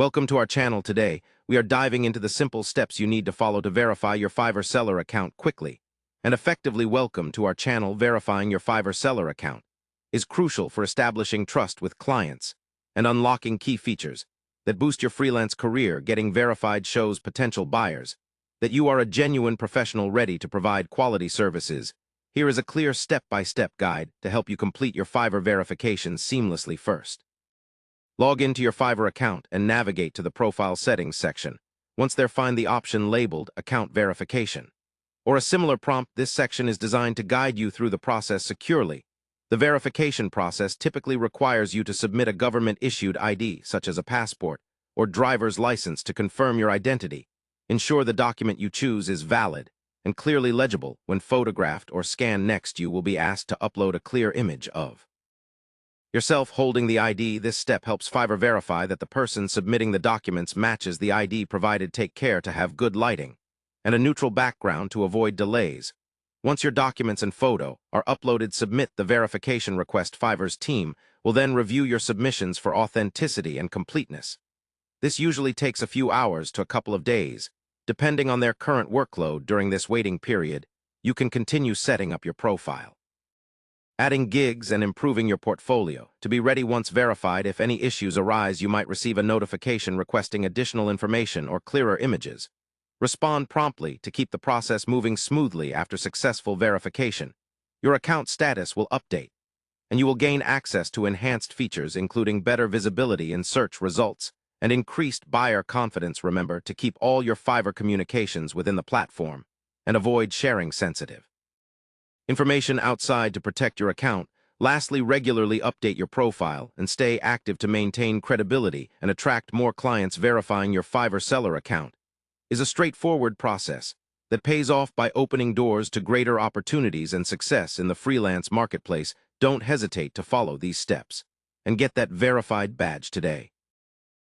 Welcome to our channel today. We are diving into the simple steps you need to follow to verify your Fiverr seller account quickly and effectively. Welcome to our channel. Verifying your Fiverr seller account is crucial for establishing trust with clients and unlocking key features that boost your freelance career. Getting verified shows potential buyers that you are a genuine professional ready to provide quality services. Here is a clear step-by-step guide to help you complete your Fiverr verification seamlessly. First, log into your Fiverr account and navigate to the Profile Settings section. Once there, find the option labeled Account Verification or a similar prompt. This section is designed to guide you through the process securely. The verification process typically requires you to submit a government-issued ID, such as a passport or driver's license, to confirm your identity. Ensure the document you choose is valid and clearly legible. When photographed or scanned, next you will be asked to upload a clear image of yourself holding the ID. This step helps Fiverr verify that the person submitting the documents matches the ID provided. Take care to have good lighting and a neutral background to avoid delays. Once your documents and photo are uploaded, submit the verification request. Fiverr's team will then review your submissions for authenticity and completeness. This usually takes a few hours to a couple of days, depending on their current workload. During this waiting period, you can continue setting up your profile, adding gigs, and improving your portfolio to be ready once verified. If any issues arise, you might receive a notification requesting additional information or clearer images. Respond promptly to keep the process moving smoothly. After successful verification, your account status will update, and you will gain access to enhanced features, including better visibility in search results and increased buyer confidence. Remember to keep all your Fiverr communications within the platform and avoid sharing sensitive information outside to protect your account. Lastly, regularly update your profile and stay active to maintain credibility and attract more clients. Verifying your Fiverr seller account is a straightforward process that pays off by opening doors to greater opportunities and success in the freelance marketplace. Don't hesitate to follow these steps and get that verified badge today.